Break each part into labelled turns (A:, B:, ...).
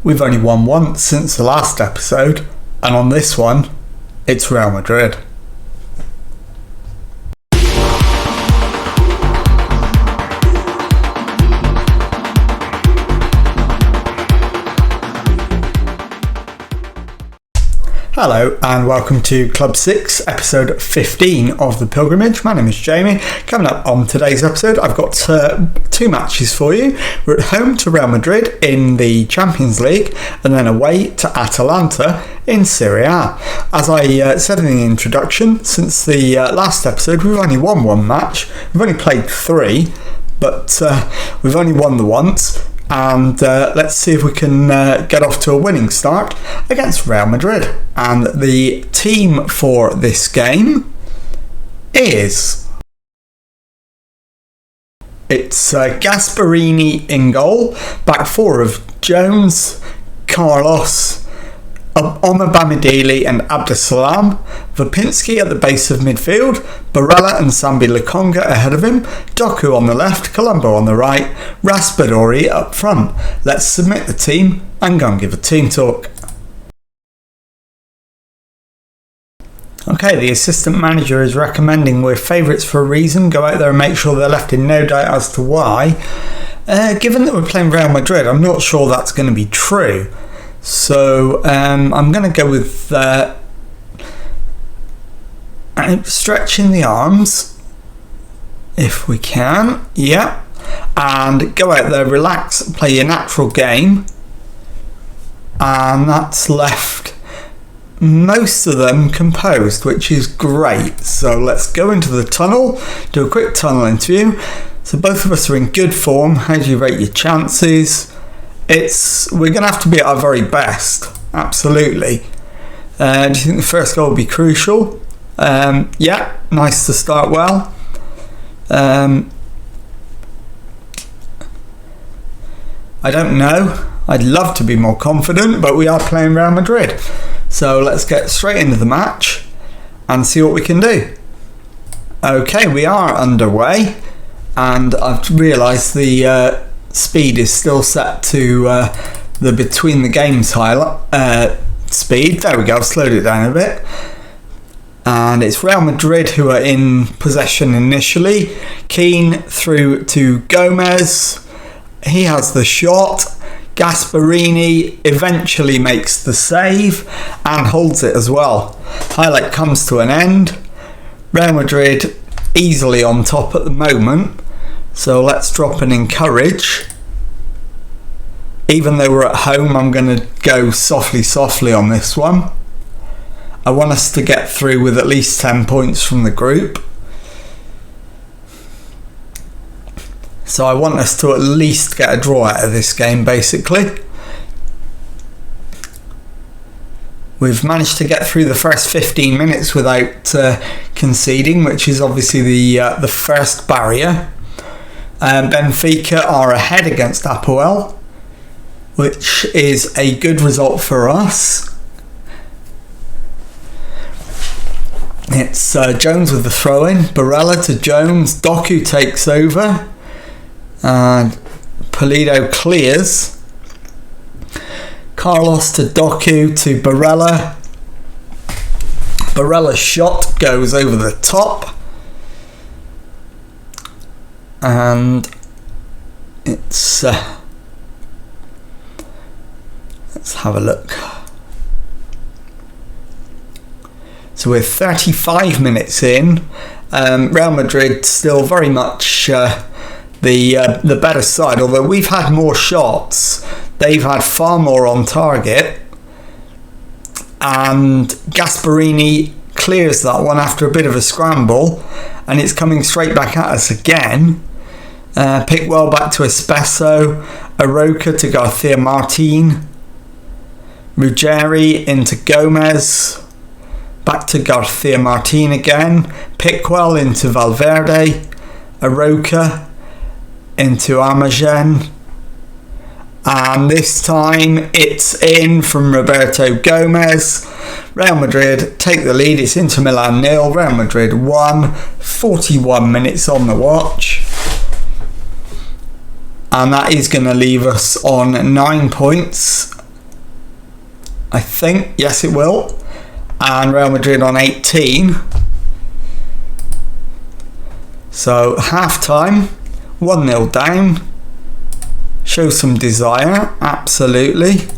A: We've only won once since the last episode, and on this one, it's Real Madrid. Hello and welcome to Club 6, episode 15 of The Pilgrimage. My name is Jamie. Coming up on today's episode, I've got two matches for you. We're at home to Real Madrid in the Champions League and then away to Atalanta in Serie A. As I said in the introduction, since the last episode, we've only won one match. We've only played three, but we've only won the once. And let's see if we can get off to a winning start against Real Madrid. And the team for this game is... It's Gasperini in goal, back four of Jones, Carlos, Omar-Bamidele and Abdesalam, Vapinski at the base of midfield, Barella and Sambi Lokonga ahead of him, Doku on the left, Colombo on the right, Raspadori up front. Let's submit the team and go and give a team talk. Okay, the assistant manager is recommending we're favourites for a reason. Go out there and make sure they're left in no doubt as to why. Given that we're playing Real Madrid, I'm not sure that's going to be true. So I'm going to go with stretching the arms, if we can, yeah, and go out there, relax, play your natural game, and that's left most of them composed, which is great. So let's go into the tunnel, do a quick tunnel interview. So both of us are in good form. How do you rate your chances? We're going to have to be at our very best, absolutely. Do you think the first goal will be crucial? Yeah, nice to start well. I don't know. I'd love to be more confident, but we are playing Real Madrid. So let's get straight into the match and see what we can do. Okay, we are underway, and I've realised the... speed is still set to the between the games speed. There we go, I've slowed it down a bit. And it's Real Madrid who are in possession initially. Keane through to Gomez. He has the shot. Gasperini eventually makes the save and holds it as well. Highlight comes to an end. Real Madrid easily on top at the moment. So let's drop and encourage. Even though we're at home, I'm going to go softly on this one. I want us to get through with at least 10 points from the group. So I want us to at least get a draw out of this game, basically. We've managed to get through the first 15 minutes without conceding, which is obviously the first barrier. Benfica are ahead against Apoel, which is a good result for us. It's Jones with the throw-in, Barella to Jones, Doku takes over, and Pulido clears. Carlos to Doku to Barella. Barella's shot goes over the top. And it's let's have a look. So we're 35 minutes in. Real Madrid still very much the better side, although we've had more shots. They've had far more on target, and Gasperini clears that one after a bit of a scramble, and it's coming straight back at us again. Pick well back to Espeso, Aroca to Garcia Martin, Ruggeri into Gomez, back to Garcia Martin again, Pickwell into Valverde, Aroca into Amagen, and this time it's in from Roberto Gomez. Real Madrid take the lead. It's Inter Milan 0, Real Madrid 1, 41 minutes on the watch. And that is going to leave us on 9 points I think. Yes, it will. And Real Madrid on 18. So half time, 1-0 down. Show some desire, absolutely.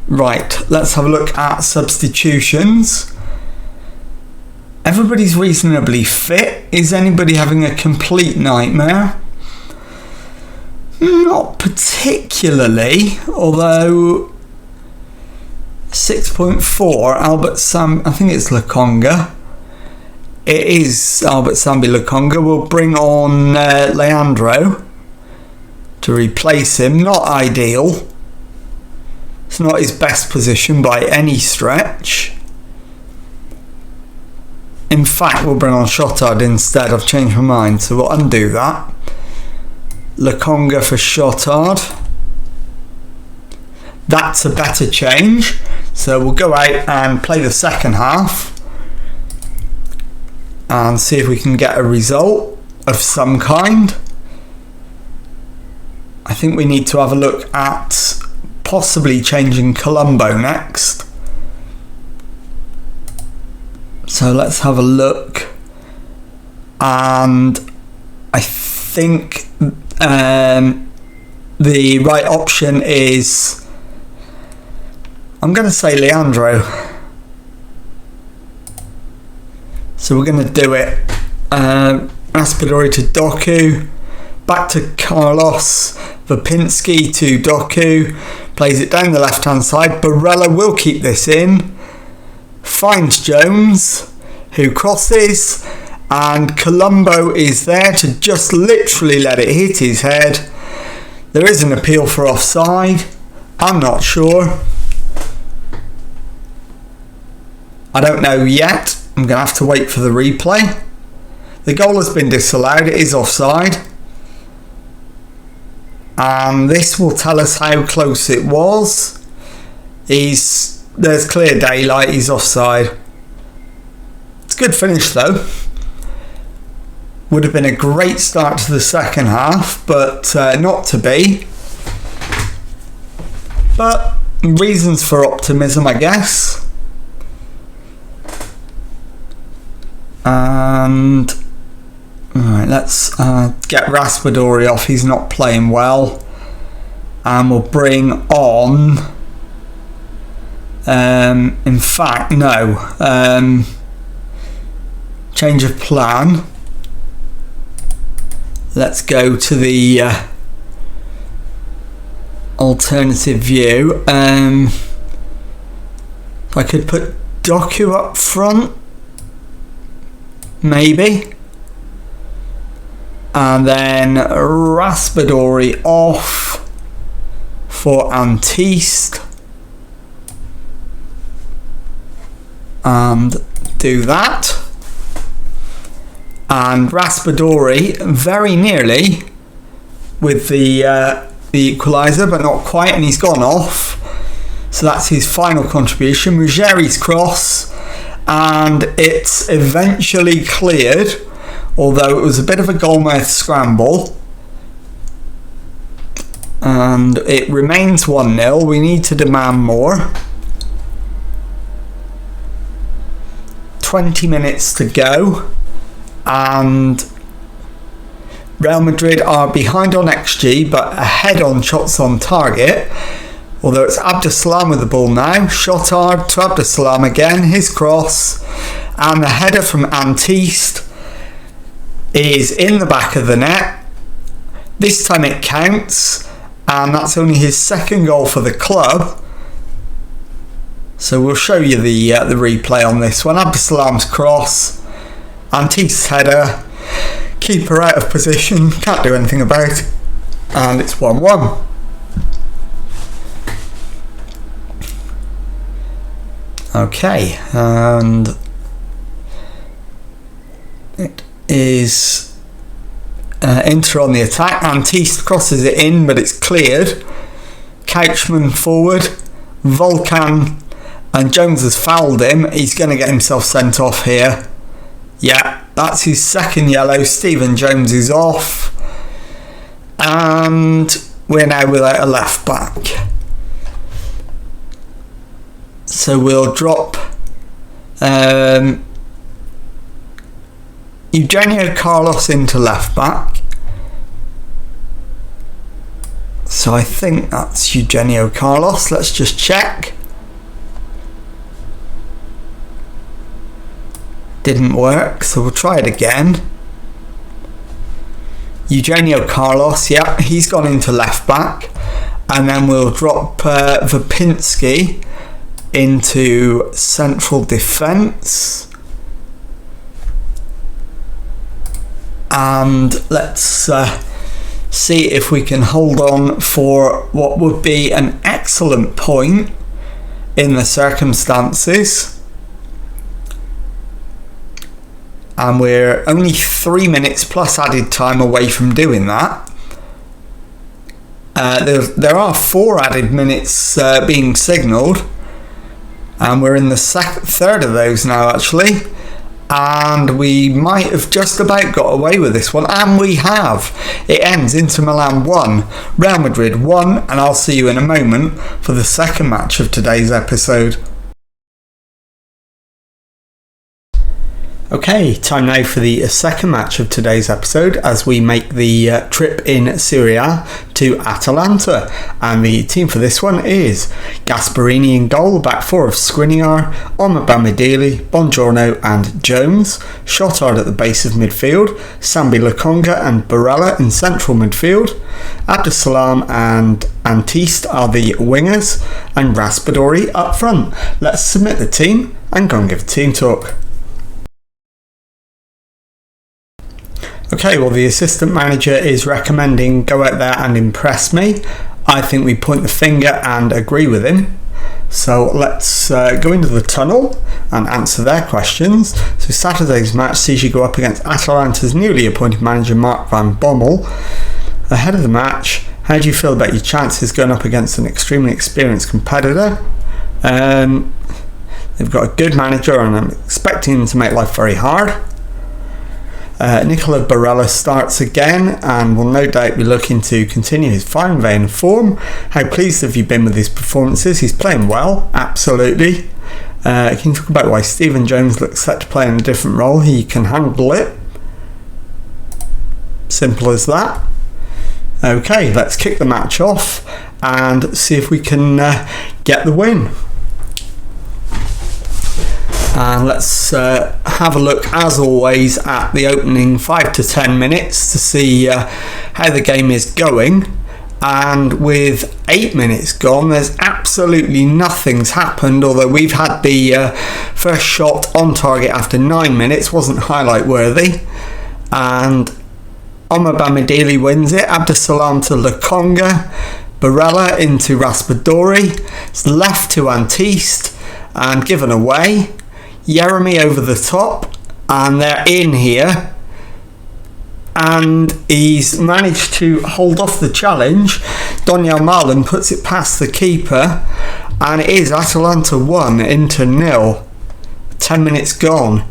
A: Right, let's have a look at substitutions. Everybody's reasonably fit. Is anybody having a complete nightmare? Not particularly, although 6.4, Albert Sam, I think it's Lokonga. It is Albert Sambi Lokonga. We'll bring on Leandro to replace him. Not ideal. It's not his best position by any stretch. In fact, we'll bring on Shotard instead. I've changed my mind, so we'll undo that. Lokonga for Shotard. That's a better change. So we'll go out and play the second half and see if we can get a result of some kind. I think we need to have a look at possibly changing Colombo next. So let's have a look. And I think the right option is, I'm going to say Leandro. So we're going to do it. Raspadori to Doku. Back to Carlos. Vapinski to Doku. Plays it down the left hand side. Barella will keep this in. Finds Jones, who crosses. And Colombo is there to just literally let it hit his head. There is an appeal for offside. I'm not sure. I don't know yet. I'm going to have to wait for the replay. The goal has been disallowed. It is offside. And this will tell us how close it was. There's clear daylight. He's offside. It's a good finish though. Would have been a great start to the second half, but not to be. But reasons for optimism, I guess. And alright, let's get Raspadori off. He's not playing well. And we'll bring on in fact, no. Change of plan. Let's go to the alternative view. If I could put Doku up front, maybe. And then Raspadori off for Antiste. And do that. And Raspadori very nearly with the equaliser, but not quite, and he's gone off. So that's his final contribution. Ruggieri's cross, and it's eventually cleared, although it was a bit of a goalmouth scramble. And it remains 1-0. We need to demand more. 20 minutes to go. And Real Madrid are behind on XG but ahead on shots on target, although it's Abdesalam with the ball now. Shotard to Abdesalam again, his cross, and the header from Antiste is in the back of the net. This time it counts, and that's only his second goal for the club. So we'll show you the replay on this one. Abdesalam's cross, Antiste's header, keeper out of position, can't do anything about it, and it's 1-1. Okay, and it is Inter on the attack. Antiste crosses it in, but it's cleared. Couchman forward, Volkan, and Jones has fouled him. He's going to get himself sent off here. Yeah, that's his second yellow. Stephen Jones is off. And we're now without a left back. So we'll drop Eugenio Carlos into left back. So I think that's Eugenio Carlos. Let's just check. Didn't work, so we'll try it again. Eugenio Carlos, yeah, he's gone into left back. And then we'll drop Vapinski into central defence. And let's see if we can hold on for what would be an excellent point in the circumstances. And we're only 3 minutes plus added time away from doing that. There are 4 added minutes being signalled, and we're in the third of those now actually, and we might have just about got away with this one, and we have. It ends Inter Milan 1, Real Madrid 1, and I'll see you in a moment for the second match of today's episode. Okay, time now for the second match of today's episode as we make the trip in Serie A to Atalanta. And the team for this one is Gasperini in goal, back 4 of Skriniar, Omabamidele, Bongiorno and Jones, Shotard at the base of midfield, Sambi Lokonga and Barella in central midfield, Abdesalam and Antiste are the wingers, and Raspadori up front. Let's submit the team and go and give a team talk. Okay, well, the assistant manager is recommending go out there and impress me. I think we point the finger and agree with him. So let's go into the tunnel and answer their questions. So Saturday's match sees you go up against Atalanta's newly appointed manager Mark van Bommel. Ahead of the match, how do you feel about your chances going up against an extremely experienced competitor? They've got a good manager and I'm expecting them to make life very hard. Nicola Barella starts again and will no doubt be looking to continue his fine vein of form. How pleased have you been with his performances? He's playing well, absolutely. Can you talk about why Stephen Jones looks set to play in a different role? He can handle it. Simple as that. Okay, let's kick the match off and see if we can get the win. And let's have a look, as always, at the opening 5 to 10 minutes to see how the game is going. And with 8 minutes gone, there's absolutely nothing's happened, although we've had the first shot on target after 9 minutes, wasn't highlight worthy. And Omabamidele wins it, Abdesalam to Lokonga, Barella into Raspadori, it's left to Antiste and given away. Jeremy over the top, and they're in here, and he's managed to hold off the challenge. Donyell Marlin puts it past the keeper, and it is Atalanta 1, Inter 0. 10 minutes gone,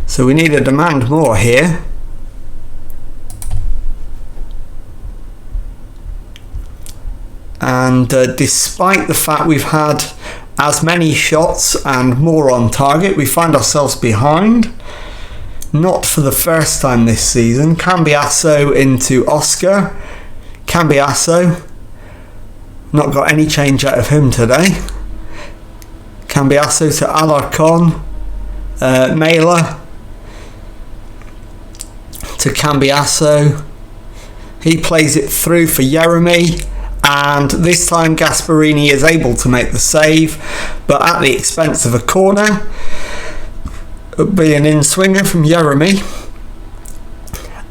A: so we need to demand more here. And despite the fact we've had as many shots and more on target, we find ourselves behind. Not for the first time this season. Cambiasso into Oscar. Cambiasso. Not got any change out of him today. Cambiasso to Alarcon. Mailer to Cambiasso. He plays it through for Jeremy. And this time Gasperini is able to make the save, but at the expense of a corner. It'll be an in-swinger from Jeremy,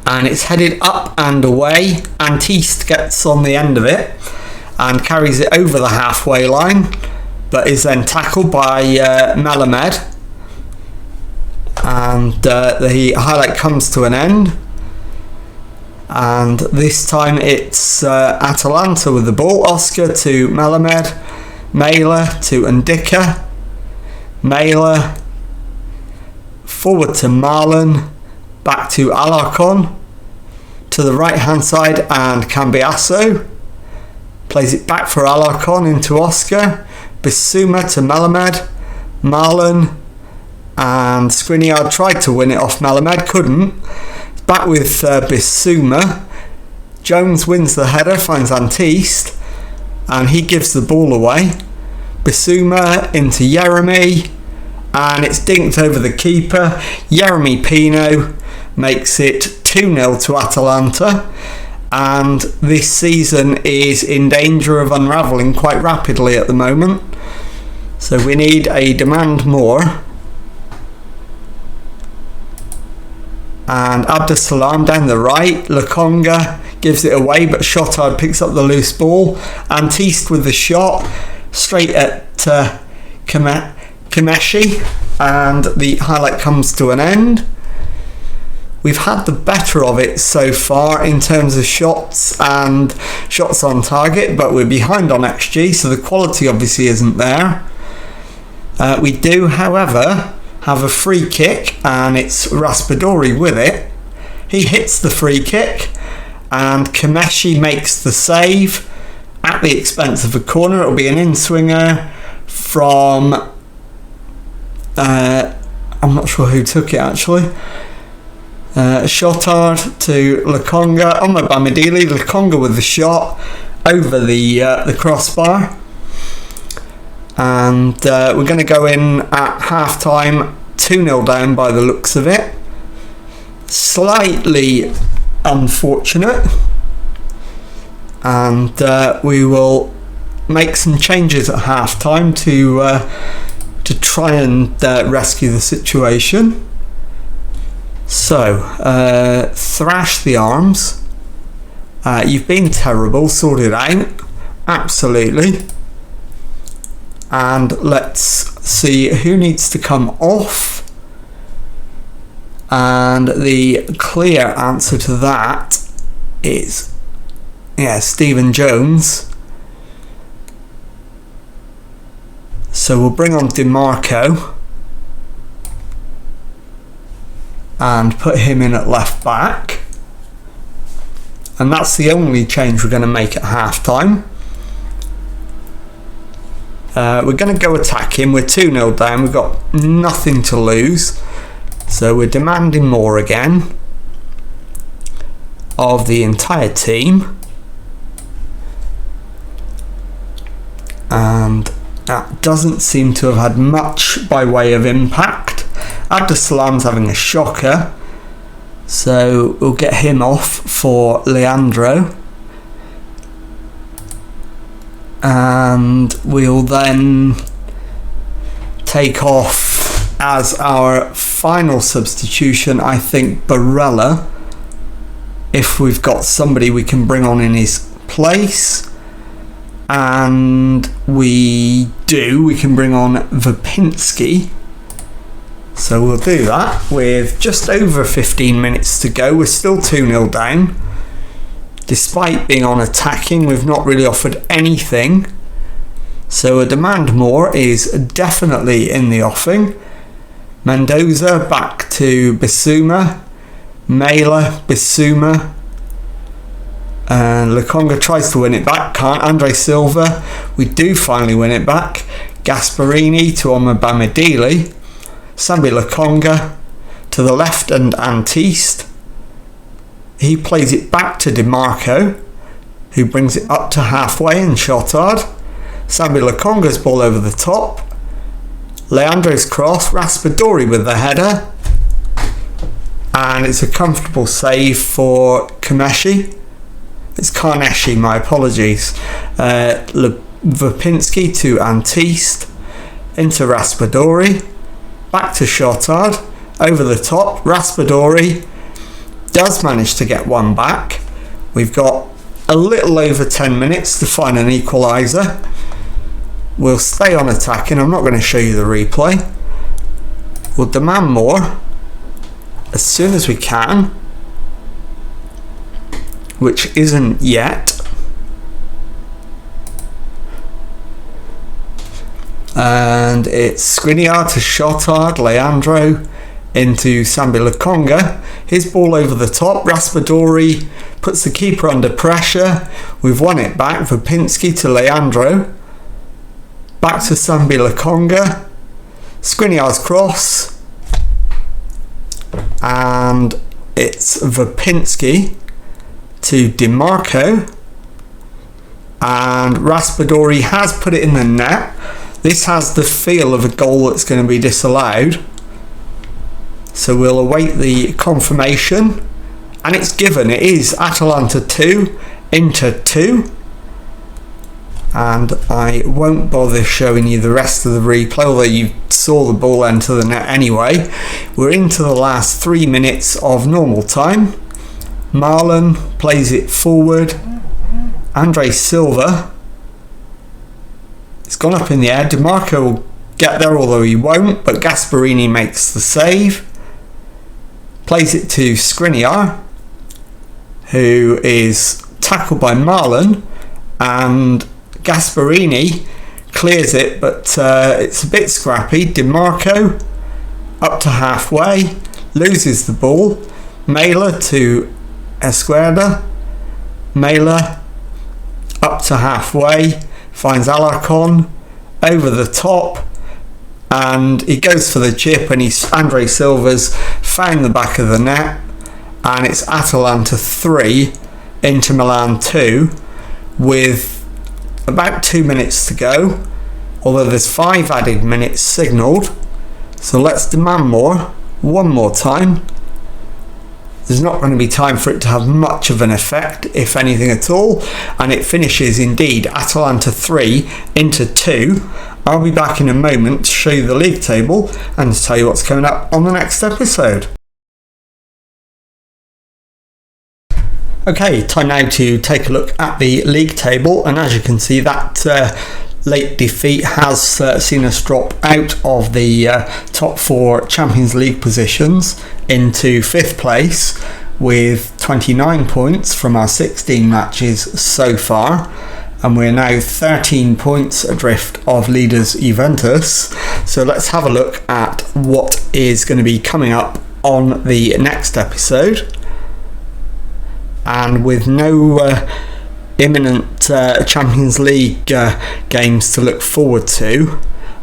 A: and it's headed up and away. Antiste gets on the end of it and carries it over the halfway line, but is then tackled by Melamed, and the highlight comes to an end. And this time it's Atalanta with the ball. Oscar to Melamed, Mailer to Ndika, Mailer forward to Marlon, back to Alarcon, to the right hand side, and Cambiasso plays it back for Alarcon into Oscar, Bissouma to Melamed. Marlon and Skriniar tried to win it off Melamed, couldn't. Back with Bissouma. Jones wins the header, finds Antiste, and he gives the ball away. Bissouma into Yeremy, and it's dinked over the keeper. Yeremy Pino makes it 2-0 to Atalanta, and this season is in danger of unravelling quite rapidly at the moment. So we need a demand more. And Abdesalam down the right. Lokonga gives it away, but Shotard picks up the loose ball. Antiste with the shot straight at Kimeshi, and the highlight comes to an end. We've had the better of it so far in terms of shots and shots on target, but we're behind on XG, so the quality obviously isn't there. We do, however, have a free kick, and it's Raspadori with it. He hits the free kick, and Kimeshi makes the save at the expense of a corner. It'll be an in-swinger from I'm not sure who took it actually. Shotard to Lokonga. Bamidili. Lokonga with the shot over the crossbar. And we're going to go in at half time 2-0 down by the looks of it. Slightly unfortunate. And we will make some changes at half time to try and rescue the situation. So, thrash the arms. You've been terrible, sort it out. Absolutely. And let's see who needs to come off. And the clear answer to that is, Stephen Jones. So we'll bring on DiMarco and put him in at left back. And that's the only change we're going to make at half time. We're going to go attacking. We're 2-0 down. We've got nothing to lose. So we're demanding more again of the entire team. And that doesn't seem to have had much by way of impact. Abdesalam's having a shocker. So we'll get him off for Leandro. And we'll then take off as our final substitution, I think, Barella, if we've got somebody we can bring on in his place. And we do, we can bring on Vapinski. So we'll do that with just over 15 minutes to go. We're still 2-0 down. Despite being on attacking, we've not really offered anything. So a demand more is definitely in the offing. Mendoza back to Bissouma. Mela, Bissouma. And Lokonga tries to win it back, can't. Andre Silva, we do finally win it back. Gasparini to Bamidili. Sambi Lokonga to the left and Antiste. He plays it back to DiMarco, who brings it up to halfway and Shotard. Sambi Lokonga's ball over the top. Leandro's cross, Raspadori with the header. And it's a comfortable save for Kimeshi. It's Karneshi, my apologies. Vapinski to Antiste. Into Raspadori. Back to Shotard. Over the top. Raspadori does manage to get one back. We've got a little over 10 minutes to find an equaliser. We'll stay on attacking. I'm not going to show you the replay. We'll demand more as soon as we can, which isn't yet. And it's Skriniar to Shotard, Leandro into Sambi Lokonga. His ball over the top. Raspadori puts the keeper under pressure. We've won it back. Vapinski to Leandro. back to Sambi Lokonga, Skriniar's cross, and it's Vapinski to DiMarco, and Raspadori has put it in the net. This has the feel of a goal that's going to be disallowed, so we'll await the confirmation, and it's given. It is Atalanta 2, Inter 2, and I won't bother showing you the rest of the replay, although you saw the ball enter the net anyway. We're into the last 3 minutes of normal time. Marlon plays it forward. Andre Silva, it's gone up in the air. DiMarco will get there, although he won't, but Gasperini makes the save. Plays it to Skriniar, who is tackled by Marlon, and Gasperini clears it, but it's a bit scrappy. DiMarco up to halfway, loses the ball. Mela to Esquerda. Mela up to halfway, finds Alarcon over the top, and he goes for the chip, and Andre Silva's found the back of the net, and it's Atalanta 3, Inter Milan 2, with about 2 minutes to go, although there's 5 added minutes signalled. So let's demand more, one more time. There's not going to be time for it to have much of an effect, if anything at all, and it finishes indeed Atalanta 3, Inter 2. I'll be back in a moment to show you the league table and to tell you what's coming up on the next episode. Okay, time now to take a look at the league table, and as you can see, that late defeat has seen us drop out of the top 4 Champions League positions into 5th place with 29 points from our 16 matches so far, and we're now 13 points adrift of leaders Juventus. So let's have a look at what is going to be coming up on the next episode. And with no imminent Champions League games to look forward to,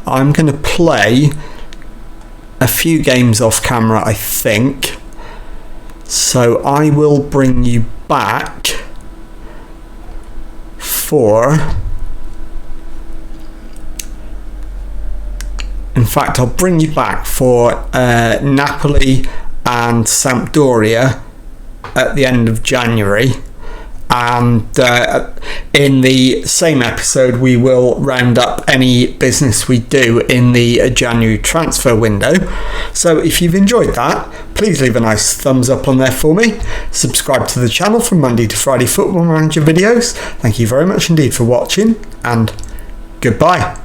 A: I'm going to play a few games off camera, I think. So I will bring you back for... In fact, I'll bring you back for Napoli and Sampdoria at the end of January, and in the same episode we will round up any business we do in the January transfer window. So if you've enjoyed that, please leave a nice thumbs up on there for me. Subscribe to the channel for Monday to Friday Football Manager videos. Thank you very much indeed for watching, and goodbye.